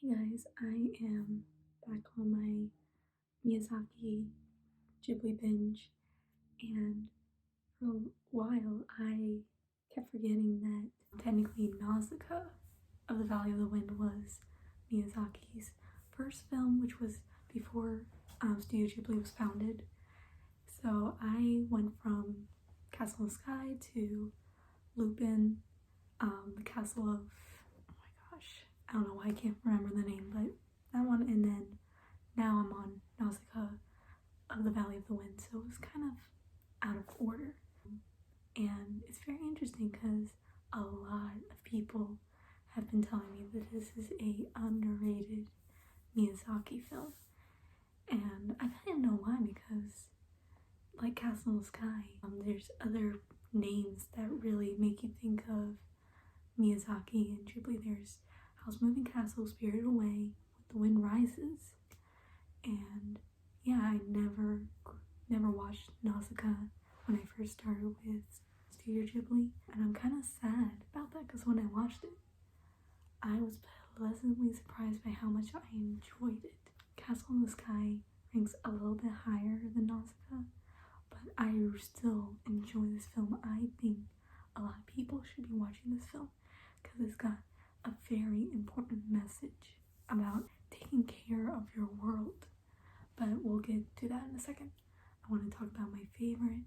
Hey guys, I am back on my Miyazaki Ghibli binge, and for a while I kept forgetting that technically Nausicaa of the Valley of the Wind was Miyazaki's first film, which was before Studio Ghibli was founded. So I went from Castle in the Sky to Lupin, the Castle of, oh my gosh, I don't know why I can't remember the name, but that one, and then now I'm on Nausicaa of the Valley of the Wind, so it was kind of out of order. And it's very interesting because a lot of people have been telling me that this is a underrated Miyazaki film. And I didn't know why, because like Castle in the Sky, there's other names that really make you think of Miyazaki and Ghibli. There's House Moving Castle, Spirited Away, With the Wind Rises, and yeah, I never watched Nausicaa when I first started with Studio Ghibli, and I'm kind of sad about that because when I watched it, I was pleasantly surprised by how much I enjoyed it. Castle in the Sky ranks a little bit higher than Nausicaa, but I still enjoy this film. I think a lot of people should be watching this film because it's got a very important message about taking care of your world. But we'll get to that in a second. I want to talk about my favorite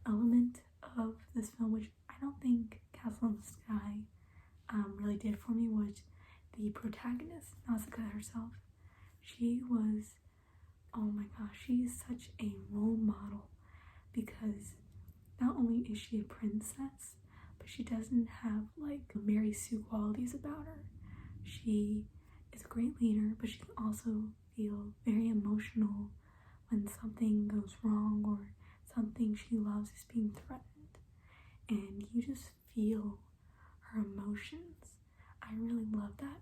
element of this film, which I don't think Castle in the Sky really did for me, was the protagonist, Nausicaa herself. She was, oh my gosh, she is such a role model because not only is she a princess, but she doesn't have like Mary Sue qualities about her. She is a great leader, but she can also feel very emotional when something goes wrong or something she loves is being threatened. And you just feel her emotions. I really love that.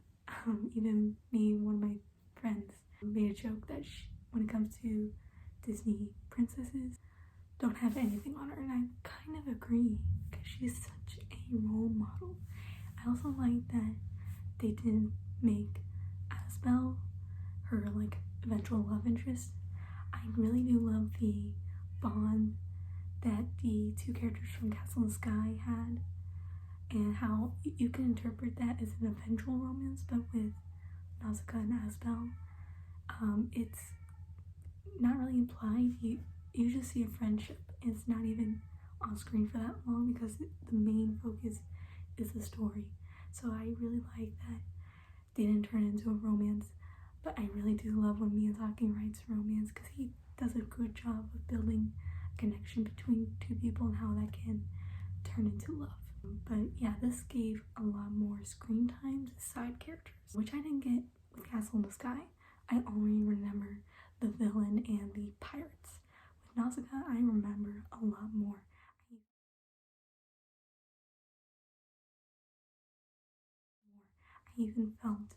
Even me, one of my friends, made a joke that when it comes to Disney princesses, don't have anything on her, and I kind of agree because she's such a role model. I also like that they didn't make Asbel her like eventual love interest. I really do love the bond that the two characters from Castle in the Sky had, and how you can interpret that as an eventual romance, but with Nausicaa and Asbel, it's not really implied. You just see a friendship. It's not even on screen for that long because the main focus is the story. So I really like that they didn't turn into a romance, but I really do love when Miyazaki writes romance because he does a good job of building a connection between two people and how that can turn into love. But yeah, this gave a lot more screen time to side characters, which I didn't get with Castle in the Sky. I only remember the villain and the pirates. With Nausicaa, I remember a lot more. I even felt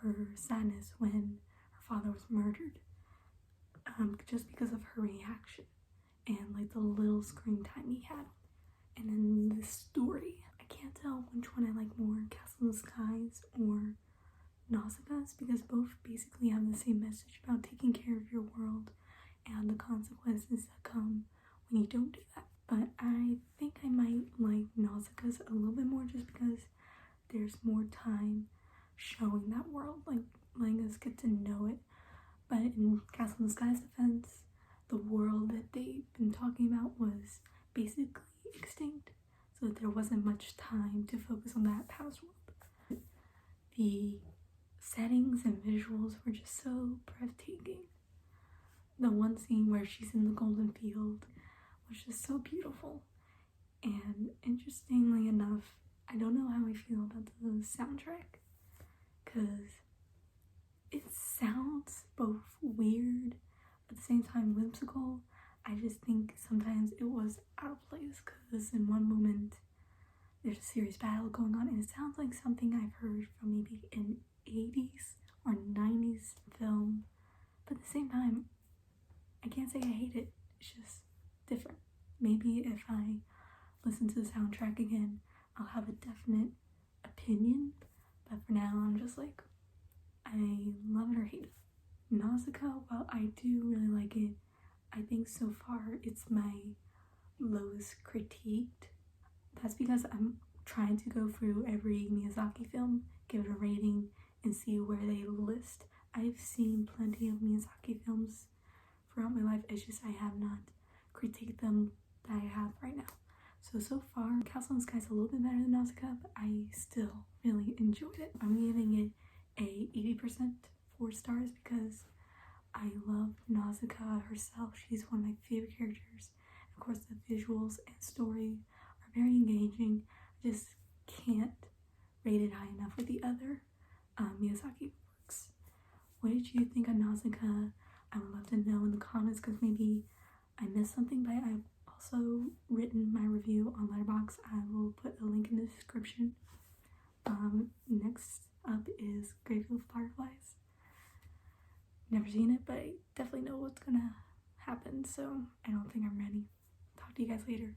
her sadness when her father was murdered, just because of her reaction and like the little screen time he had. And in this story, I can't tell which one I like more, Castle in the Skies or Nausicaa's, because both basically have the same message about taking care of your world and the consequences that come when you don't do that. But I think I might like Nausicaa's a little bit more just because there's more time showing that world, like letting us get to know it. But in Castle in the Sky's defense, the world that they've been talking about was basically extinct, so that there wasn't much time to focus on that past world. The settings and visuals were just so breathtaking. The one scene where she's in the golden field was just so beautiful. And interestingly enough, I don't know how I feel about the soundtrack because it sounds both weird at the same time whimsical. I just think sometimes it was out of place because in one moment there's a serious battle going on and it sounds like something I've heard from maybe an 80s or 90s film, but at the same time I can't say I hate it. It's just different. Maybe if I listen to the soundtrack again, I'll have a definite opinion, but for now I'm just like, I love it or hate it. Nausicaa, while I do really like it, I think so far it's my lowest critiqued. That's because I'm trying to go through every Miyazaki film, give it a rating, and see where they list. I've seen plenty of Miyazaki films throughout my life, it's just I have not critiqued them that I have right now. So far, Castle in the Sky is a little bit better than Nausicaa, but I still really enjoyed it. I'm giving it a 80%, 4 stars, because I love Nausicaa herself. She's one of my favorite characters. Of course, the visuals and story are very engaging. I just can't rate it high enough with the other Miyazaki works. What did you think of Nausicaä? I would love to know in the comments, because maybe I missed something, but I've also written my review on Letterboxd. I will put a link in the description. Next up is Grayfield Fireflies. Never seen it, but I definitely know what's gonna happen, so I don't think I'm ready. Talk to you guys later.